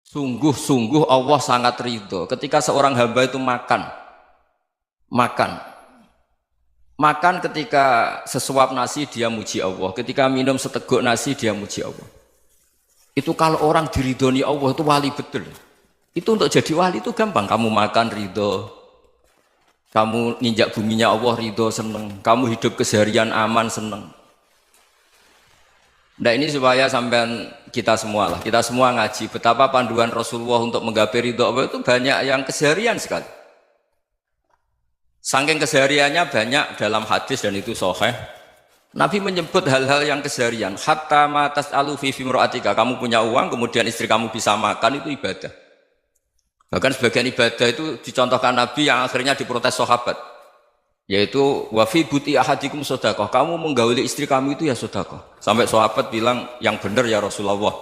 Sungguh-sungguh Allah sangat ridho ketika seorang hamba itu makan, ketika sesuap nasi dia muji Allah, ketika minum seteguk nasi dia muji Allah. Itu kalau orang diridhoni Allah itu wali betul. Itu untuk jadi wali itu gampang. Kamu makan ridho, kamu ninjak buminya Allah ridho seneng, kamu hidup keseharian aman seneng. Nah ini supaya sampean kita semua ngaji betapa panduan Rasulullah untuk menggapai ridho Allah itu banyak yang keseharian sekali. Saking kesehariannya banyak dalam hadis dan itu sahih. Nabi menyebut hal-hal yang keseharian. Hatta ma tas'alu fi imra'atika, kamu punya uang kemudian istri kamu bisa makan itu ibadah. Bahkan sebagian ibadah itu dicontohkan Nabi yang akhirnya diprotes sahabat. Yaitu wa fi buti ahadikum sedekah, kamu menggauli istri kamu itu ya sedekah. Sampai sahabat bilang yang benar ya Rasulullah.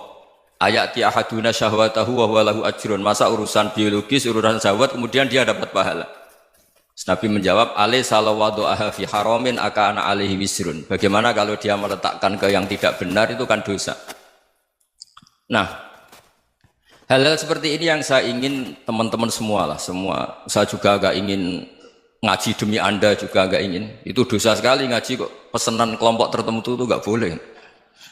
Ayati ahaduna syahwatahu wa huwa lahu ajrun. Masa urusan biologis, urusan syahwat kemudian dia dapat pahala. Nabi menjawab, alai salawadu'aha fi haramin akana alaihi wisrun. Bagaimana kalau dia meletakkan ke yang tidak benar itu kan dosa. Nah, hal-hal seperti ini yang saya ingin teman-teman semua. Saya juga agak ingin ngaji demi Anda juga agak ingin. Itu dosa sekali ngaji kok pesanan kelompok tertentu itu enggak boleh.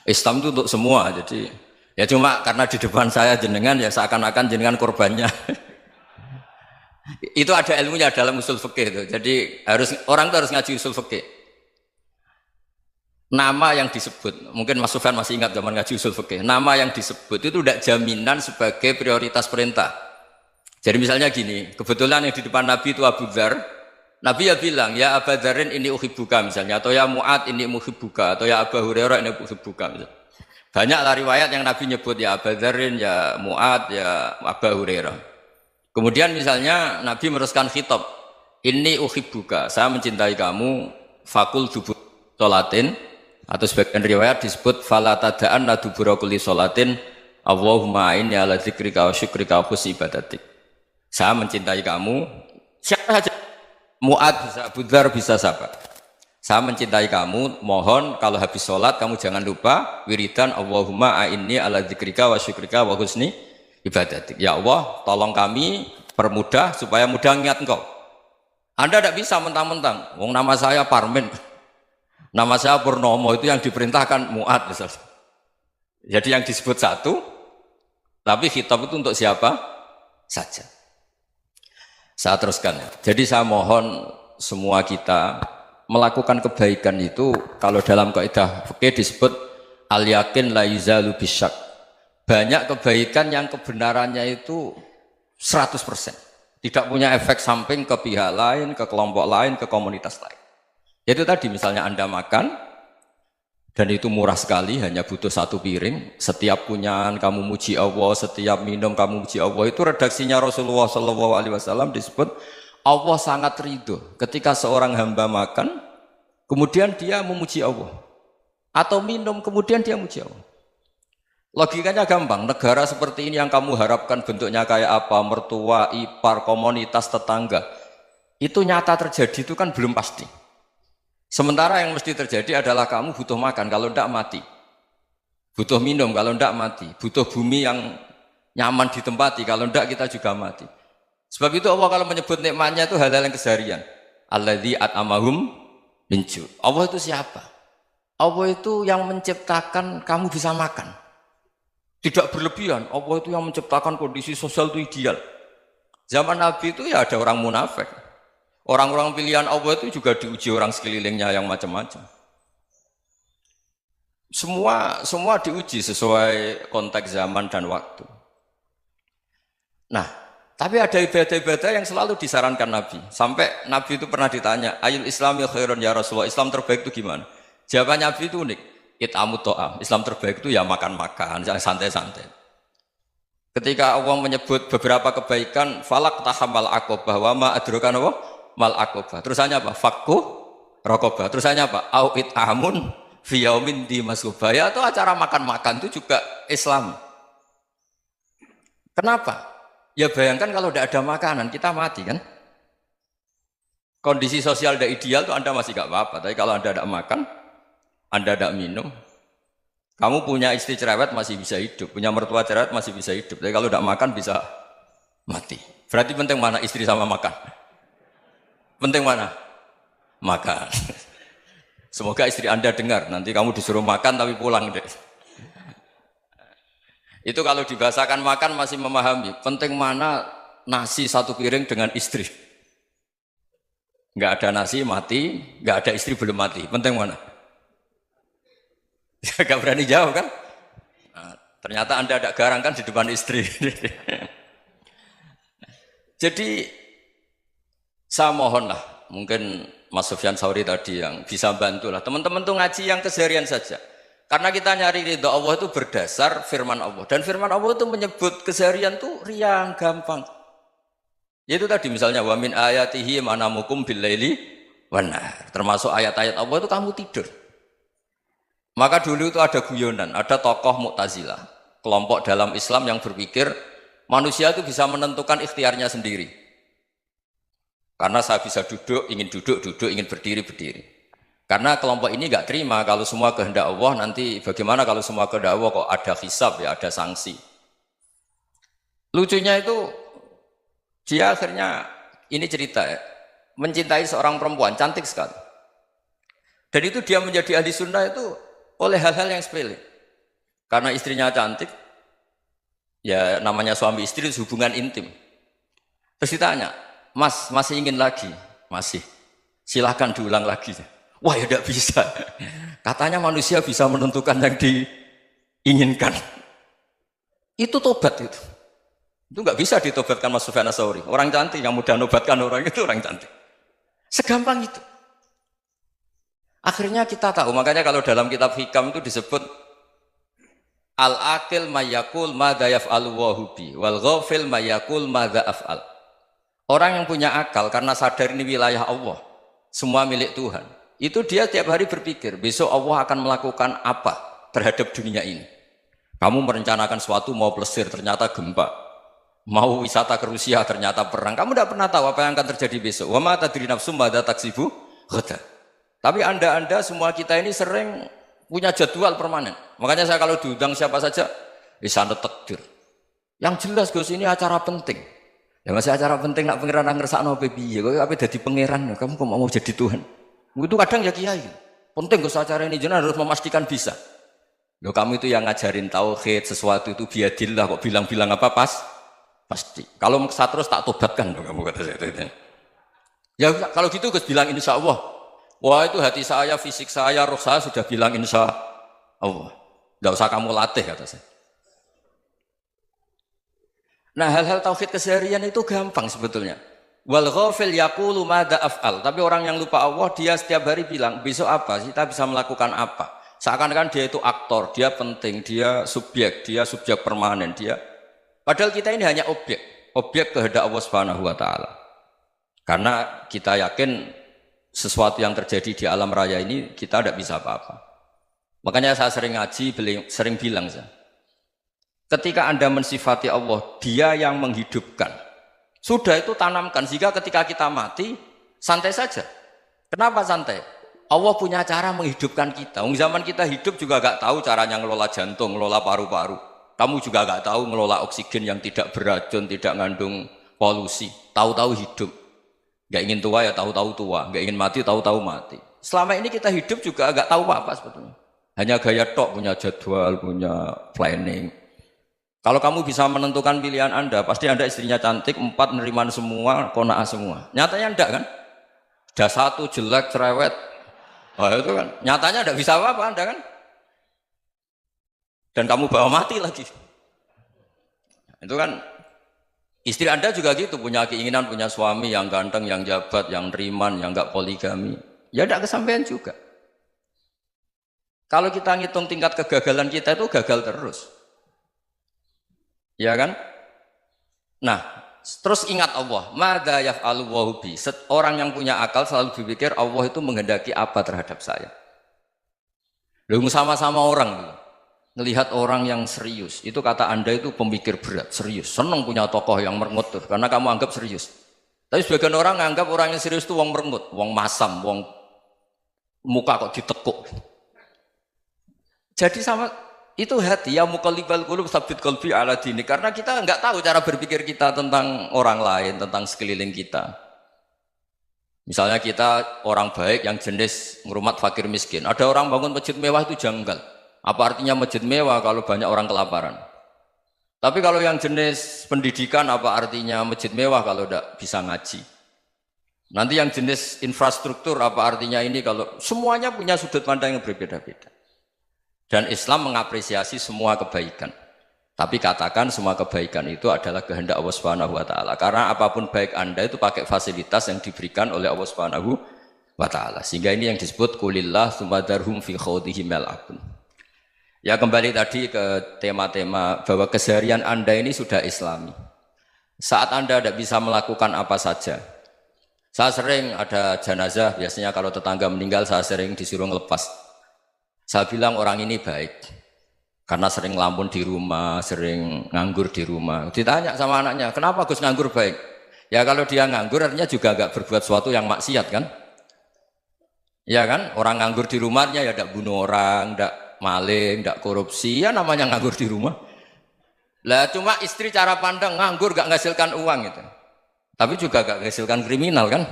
Islam itu untuk semua. Jadi ya cuma karena di depan saya jenengan ya seakan-akan jenengan korbannya. Itu ada ilmunya dalam usul fikih itu. Jadi orang itu harus ngaji usul fikih. Nama yang disebut, mungkin Mas Sufyan masih ingat zaman ngaji usul fikih. Nama yang disebut itu tidak jaminan sebagai prioritas perintah. Jadi misalnya gini, kebetulan yang di depan Nabi itu Abu Dzar. Nabi ya bilang, ya Aba Dzarin ini uhibbuka misalnya, atau ya Mu'ad ini muhibbuka, atau ya Aba Hurairah ini uhibbuka misalnya. Banyaklah riwayat yang Nabi nyebut ya Aba Dzarin, ya Mu'ad, ya Aba Hurairah. Kemudian misalnya Nabi meneruskan khitab, ini uhibbuka, saya mencintai kamu, fakul dubur sholatin, atau sebagian riwayat disebut falatadaan ladubura kulli sholatin, Allahumma inni ala dzikrika wa syukrika wa husni ibadatik. Saya mencintai kamu, siapa saja, Mu'ad bisa, Abu Dzar bisa siapa. Saya mencintai kamu, mohon kalau habis sholat kamu jangan lupa wiridan Allahumma inni ala dzikrika wa syukrika wa husni ibadatik. Ya Allah, tolong kami permudah supaya mudah ingat Engkau. Anda tidak bisa mentang-mentang, wong nama saya Parmin, nama saya Purnomo, itu yang diperintahkan Mu'ad misalnya. Jadi yang disebut satu, tapi khitab itu untuk siapa saja. Saya teruskan ya. Jadi saya mohon semua kita melakukan kebaikan itu, kalau dalam kaidah fikih disebut al yakin la yuzalu bisyak. Banyak kebaikan yang kebenarannya itu 100%. Tidak punya efek samping ke pihak lain, ke kelompok lain, ke komunitas lain. Itu tadi misalnya Anda makan, dan itu murah sekali, hanya butuh satu piring. Setiap punyaan kamu muji Allah, setiap minum kamu muji Allah. Itu redaksinya Rasulullah SAW disebut, Allah sangat ridho ketika seorang hamba makan, kemudian dia memuji Allah. Atau minum, kemudian dia muji Allah. Logikanya gampang, negara seperti ini yang kamu harapkan bentuknya kayak apa, mertua, ipar, komunitas, tetangga, itu nyata terjadi itu kan belum pasti. Sementara yang mesti terjadi adalah kamu butuh makan, kalau tidak mati. Butuh minum, kalau tidak mati. Butuh bumi yang nyaman ditempati, kalau tidak kita juga mati. Sebab itu Allah kalau menyebut nikmatnya itu hal-hal yang keseharian. Alladzi at'amahum min ju'. Allah itu siapa? Allah itu yang menciptakan kamu bisa makan. Tidak berlebihan, Allah itu yang menciptakan kondisi sosial itu ideal. Zaman Nabi itu ya ada orang munafik. Orang-orang pilihan Allah itu juga diuji orang sekelilingnya yang macam-macam. Semua diuji sesuai konteks zaman dan waktu. Nah, tapi ada ibadah-ibadah yang selalu disarankan Nabi. Sampai Nabi itu pernah ditanya, ayul islami khairun ya Rasulullah, Islam terbaik itu gimana? Jawaban Nabi itu unik. It'amut to'am, Islam terbaik itu ya makan-makan, jangan santai-santai. Ketika Allah menyebut beberapa kebaikan, falak tahamal akobah, wa ma adrokan apa? Mal akobah. Terusannya apa? Fakku rokobah. Terusannya apa? Au it'amun fiyaumin di masubaya. Itu acara makan-makan itu juga Islam. Kenapa? Ya bayangkan kalau tidak ada makanan, kita mati kan? Kondisi sosial tidak ideal itu Anda masih gak apa-apa, tapi kalau Anda tidak makan, Anda tidak minum, Kamu punya istri cerewet masih bisa hidup, punya mertua cerewet masih bisa hidup. Tapi kalau tidak makan bisa mati. Berarti penting mana istri sama makan? Penting mana? Makan. Semoga istri Anda dengar. Nanti kamu disuruh makan tapi pulang deh. Itu kalau dibahasakan makan masih memahami. Penting mana nasi satu piring dengan istri. Nggak ada nasi mati, nggak ada istri belum mati. Penting mana? Gak berani jawab kan? Nah, ternyata Anda ada garang kan di depan istri. Jadi saya mohonlah, mungkin Mas Sufyan Sauri tadi yang bisa bantu lah. Teman-teman tuh ngaji yang keseharian saja. Karena kita nyari ridha Allah itu berdasar firman Allah. Dan firman Allah itu menyebut keseharian tuh riang, gampang. Yaitu tadi misalnya wa min ayatihi manamukum billaili wan nahar. Termasuk ayat-ayat Allah itu kamu tidur. Maka dulu itu ada guyonan, ada tokoh Mu'tazilah, kelompok dalam Islam yang berpikir manusia itu bisa menentukan ikhtiarnya sendiri. Karena saya bisa duduk, ingin berdiri, berdiri. Karena kelompok ini nggak terima kalau semua kehendak Allah, nanti bagaimana kalau semua kehendak Allah kok ada hisab ya, ada sanksi. Lucunya itu, dia akhirnya, ini cerita ya, mencintai seorang perempuan, cantik sekali. Dan itu dia menjadi ahli sunnah itu oleh hal-hal yang sepele. Karena istrinya cantik, ya namanya suami istri itu hubungan intim. Terus ditanya, Mas, masih ingin lagi? Masih. Silahkan diulang lagi. Wah ya tidak bisa. Katanya manusia bisa menentukan yang diinginkan. Itu tobat itu. Itu nggak bisa ditobatkan Mas Sufyan Ats-Tsauri. Orang cantik yang mudah nobatkan orang itu orang cantik. Segampang itu. Akhirnya kita tahu, makanya kalau dalam kitab Hikam itu disebut al-akil mayyakul madza yaf'alu wa hubi wal ghafil mayyakul madza af'al. Orang yang punya akal karena sadar ini wilayah Allah, semua milik Tuhan. Itu dia tiap hari berpikir, besok Allah akan melakukan apa terhadap dunia ini. Kamu merencanakan sesuatu mau plesir, ternyata gempa. Mau wisata ke Rusia, ternyata perang. Kamu tidak pernah tahu apa yang akan terjadi besok. Wa ma tadri nafsum madza taksibu ghadan. Tapi anda semua kita ini sering punya jadwal permanen. Makanya saya kalau diundang siapa saja, sana takdir. Yang jelas Gus ini acara penting. Ya masih acara penting nak pangeran ngersakno piye? Kowe ape dadi pangeran? Kamu kok mau jadi Tuhan? Itu kadang ya kiai. Penting Gus acara ini jenengan harus memastikan bisa. Loh kamu itu yang ngajarin tauhid, sesuatu itu biadillah kok bilang-bilang apa pasti. Kalau maksa terus tak tobatkan loh kamu kata saya. Ya kalau gitu Gus bilang insya Allah. Wah itu hati saya, fisik saya, roh saya sudah bilang insya Allah. Tidak usah kamu latih kata saya. Nah hal-hal tauhid keseharian itu gampang sebetulnya. Wal ghafil yaqulu madza af'al. Tapi orang yang lupa Allah dia setiap hari bilang besok apa? Kita bisa melakukan apa? Seakan-akan dia itu aktor, dia penting, dia subjek permanen, dia. Padahal kita ini hanya objek kehendak Allah Subhanahu wa taala. Karena kita yakin sesuatu yang terjadi di alam raya ini kita tidak bisa apa-apa. Makanya saya sering ngaji, sering bilang saya, ketika Anda mensifati Allah, dia yang menghidupkan. Sudah itu tanamkan, sehingga ketika kita mati, santai saja. Kenapa santai? Allah punya cara menghidupkan kita. Zaman kita hidup juga gak tahu caranya ngelola jantung, ngelola paru-paru. Kamu juga gak tahu ngelola oksigen yang tidak beracun, tidak mengandung polusi. Tahu-tahu hidup. Gak ingin tua ya tahu-tahu tua, gak ingin mati tahu-tahu mati. Selama ini kita hidup juga agak tahu apa sebetulnya. Hanya gaya tok, punya jadwal, punya planning. Kalau kamu bisa menentukan pilihan Anda, pasti Anda istrinya cantik, 4 neriman semua, qanaah semua. Nyatanya enggak kan? Ada 1 jelek, cerewet. Oh itu kan, nyatanya enggak bisa apa-apa Anda kan? Dan kamu bawa mati lagi. Itu kan istri Anda juga gitu, punya keinginan punya suami yang ganteng, yang jabat, yang neriman, yang enggak poligami. Ya enggak kesampaian juga. Kalau kita ngitung tingkat kegagalan kita itu gagal terus. Ya kan? Nah, terus ingat Allah, madza yaf'alu wa hubi. Orang yang punya akal selalu berpikir Allah itu menghendaki apa terhadap saya. Lalu sama-sama orang ngelihat orang yang serius, itu kata Anda itu pemikir berat, serius. Senang punya tokoh yang merengut tuh, karena kamu anggap serius. Tapi sebagian orang anggap orang yang serius itu wong merengut, wong masam, wong muka kok ditekuk. Jadi sama itu hati ya muqallibal qulub tsabbit qalbi ala dini karena kita nggak tahu cara berpikir kita tentang orang lain, tentang sekeliling kita. Misalnya kita orang baik yang jenis ngrumat fakir miskin. Ada orang bangun masjid mewah itu janggal. Apa artinya masjid mewah kalau banyak orang kelaparan? Tapi kalau yang jenis pendidikan apa artinya masjid mewah kalau tidak bisa ngaji? Nanti yang jenis infrastruktur apa artinya ini kalau semuanya punya sudut pandang yang berbeda-beda. Dan Islam mengapresiasi semua kebaikan. Tapi katakan semua kebaikan itu adalah kehendak Allah Subhanahu wa taala. Karena apapun baik Anda itu pakai fasilitas yang diberikan oleh Allah Subhanahu wa taala. Sehingga ini yang disebut kulillah sumadarhum fi khawdihim yal'abun. Ya kembali tadi ke tema-tema bahwa keseharian Anda ini sudah Islami. Saat Anda tidak bisa melakukan apa saja. Saya sering ada jenazah, biasanya kalau tetangga meninggal saya sering disuruh ngelepas. Saya bilang orang ini baik. Karena sering ngelamun di rumah, sering nganggur di rumah. Ditanya sama anaknya, kenapa Gus nganggur baik? Ya kalau dia nganggur artinya juga agak berbuat sesuatu yang maksiat kan? Ya kan? Orang nganggur di rumahnya ya tidak bunuh orang, tidak maling, tidak korupsi, ya namanya nganggur di rumah. Lah cuma istri cara pandang nganggur gak menghasilkan uang itu. Tapi juga gak menghasilkan kriminal kan?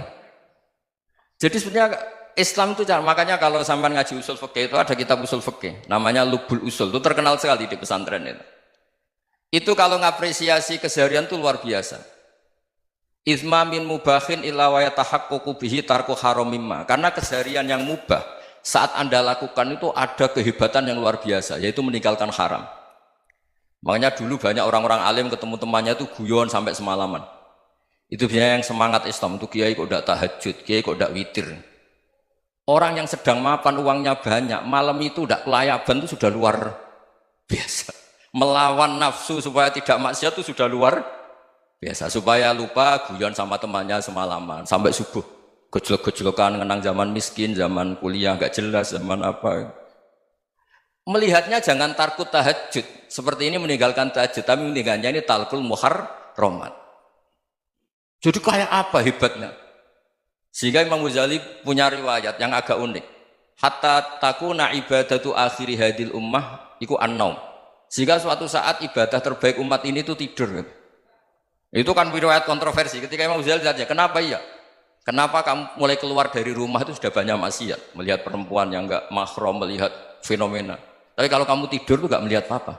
Jadi sebenarnya Islam itu makanya kalau sampai ngaji usul fikih itu ada kitab usul fikih namanya Lubul Usul, itu terkenal sekali di pesantren itu. Itu kalau ngapresiasi keseharian itu luar biasa. Izma min mubahin illa wa yatahaqququ bihi tarku haramimma. Karena keseharian yang mubah saat Anda lakukan itu ada kehebatan yang luar biasa, yaitu meninggalkan haram. Makanya dulu banyak orang-orang alim ketemu temannya itu guyon sampai semalaman. Itu biasanya yang semangat Islam itu kiai kok tidak tahajud, kiai kok tidak witir. Orang yang sedang mapan uangnya banyak, malam itu tidak kelayaban itu sudah luar biasa. Melawan nafsu supaya tidak maksiat itu sudah luar biasa. Supaya lupa guyon sama temannya semalaman sampai subuh. Gejlok-gejlokan ngenang zaman miskin, zaman kuliah nggak jelas, zaman apa. Melihatnya jangan tarkut tahajud. Seperti ini meninggalkan tahajud, tapi meninggalnya ini talkul muharramat. Jadi kayak apa hebatnya? Sehingga Imam Ghazali punya riwayat yang agak unik. Hatta takuna ibadatu akhiri hadil ummah iku an-naum. Sehingga suatu saat ibadah terbaik umat ini itu tidur. Itu kan riwayat kontroversi. Ketika Imam Ghazali tanya, kenapa iya? Kenapa kamu mulai keluar dari rumah itu sudah banyak maksiat? Melihat perempuan yang enggak mahram, melihat fenomena. Tapi kalau kamu tidur itu enggak melihat apa-apa.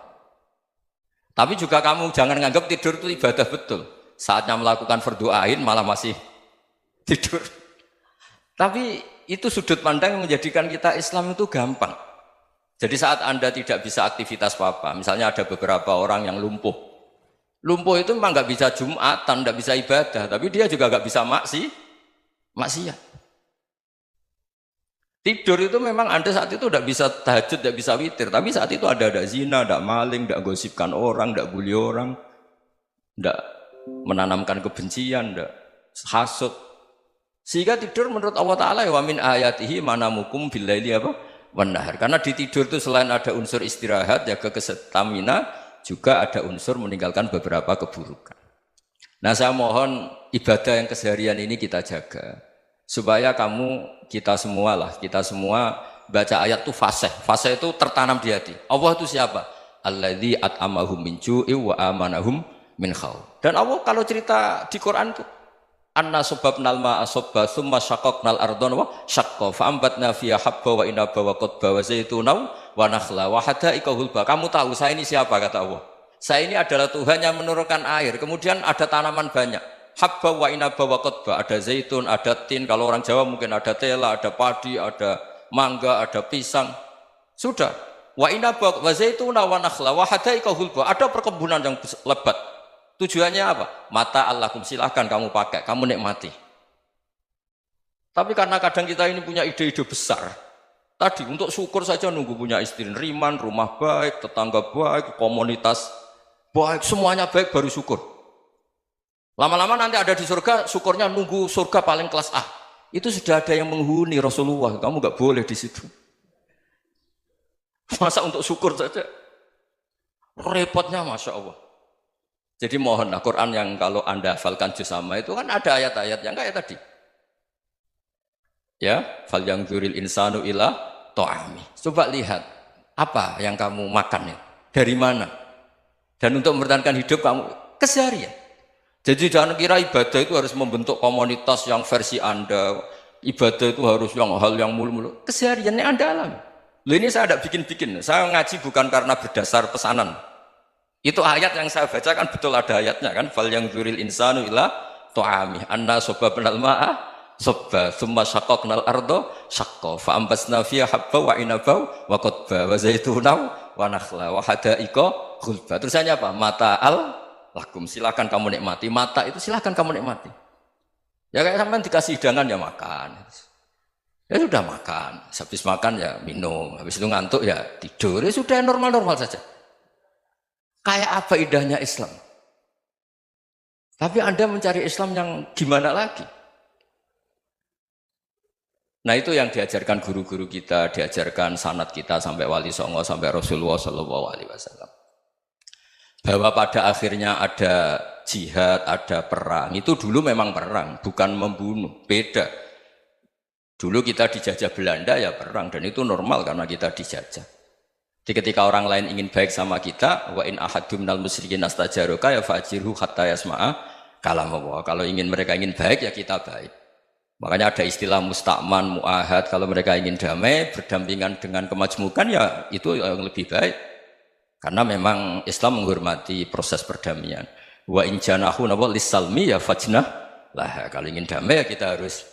Tapi juga kamu jangan nganggap tidur itu ibadah betul. Saatnya melakukan fardu ain malah masih tidur. Tapi itu sudut pandang yang menjadikan kita Islam itu gampang. Jadi saat Anda tidak bisa aktivitas apa-apa, misalnya ada beberapa orang yang lumpuh. Lumpuh itu memang nggak bisa Jumatan, nggak bisa ibadah, tapi dia juga nggak bisa maksiat. Tidur itu memang Anda saat itu tidak bisa tahajud, tidak bisa witir, tapi saat itu ada zina, ada maling, tidak gosipkan orang, tidak bully orang, tidak menanamkan kebencian, tidak hasud. Sehingga tidur menurut Allah Ta'ala wa min ayatihi manamukum billaili apa? Wan-nahar. Karena di tidur itu selain ada unsur istirahat, jaga kestamina, juga ada unsur meninggalkan beberapa keburukan. Nah saya mohon ibadah yang keseharian ini kita jaga. Supaya kita semua baca ayat itu fasih. Fasih itu tertanam di hati. Allah itu siapa? Alladzi at'amahum min ju'i wa amanahum min khauf. Dan Allah kalau cerita di Quran itu anna sababnal ma'a sabba thumma syaqaqnal ardhan wa syaqqa fa ambatna fiha habba wa inaba wa qadba wa zaituna wa nakhla wa hadaika hulba. Kamu tahu saya ini siapa kata Allah? Saya ini adalah Tuhan yang menurunkan air. Kemudian ada tanaman banyak. Habba wa inaba wa qadba, ada zaitun, ada tin, kalau orang Jawa mungkin ada tela, ada padi, ada mangga, ada pisang. Sudah. Wa inaba wa zaituna wa nakhla wa hadaika hulba. Ada perkebunan yang lebat. Tujuannya apa? Mata Allahum, silahkan kamu pakai, kamu nikmati. Tapi karena kadang kita ini punya ide-ide besar. Tadi untuk syukur saja nunggu punya istri riman, rumah baik, tetangga baik, komunitas baik, semuanya baik baru syukur. Lama-lama nanti ada di surga, syukurnya nunggu surga paling kelas A. Itu sudah ada yang menghuni Rasulullah, kamu nggak boleh di situ. Masa untuk syukur saja? Repotnya Masya Allah. Jadi mohonlah Quran yang kalau Anda hafalkan juz sama itu kan ada ayat-ayat yang kayak tadi. Ya, fal yanzuril insanu ila ta'ami. Coba lihat Apa yang kamu makan ya? Dari mana? Dan untuk mempertahankan hidup kamu keseharian. Jadi jangan kira ibadah itu harus membentuk komunitas yang versi Anda. Ibadah itu harus yang hal yang mulu-mulu. Kesehariannya Anda alami. Loh ini saya tidak bikin-bikin. Saya ngaji bukan karena berdasar pesanan. Itu ayat yang saya baca kan betul ada ayatnya kan. Fal yang dzuril insanu ila tu'ami anna sobabnal ma'a sobba thumma syaqaqnal ardo syaqqa fa ambasna fiha habba wa inaba wa qadba wa zaituna wa nakhla wa hadaika ghulba. Terusannya apa? Mata'al lakum, silakan kamu nikmati. Mata itu silakan kamu nikmati. Ya kayak sampean dikasih hidangan ya makan. Ya sudah makan, habis makan ya minum, habis itu ngantuk ya tidur. Ya sudah normal-normal saja. Kayak apa indahnya Islam? Tapi Anda mencari Islam yang gimana lagi? Nah itu yang diajarkan guru-guru kita, diajarkan sanad kita sampai Wali Songo, sampai Rasulullah SAW. Bahwa pada akhirnya ada jihad, ada perang. Itu dulu memang perang, bukan membunuh, beda. Dulu kita dijajah Belanda ya perang, dan itu normal karena kita dijajah. Jadi ketika orang lain ingin baik sama kita, wa in ahadum minal musyrikin astajaroka ya fajirhu hatta yasma'a kalam Allah. Kalau mereka ingin baik ya kita baik. Makanya ada istilah musta'man, mu'ahad. Kalau mereka ingin damai, berdampingan dengan kemajmukan ya itu yang lebih baik. Karena memang Islam menghormati proses perdamaian. Wa in janahu lis-salmi ya fajnah lah. Kalau ingin damai ya kita harus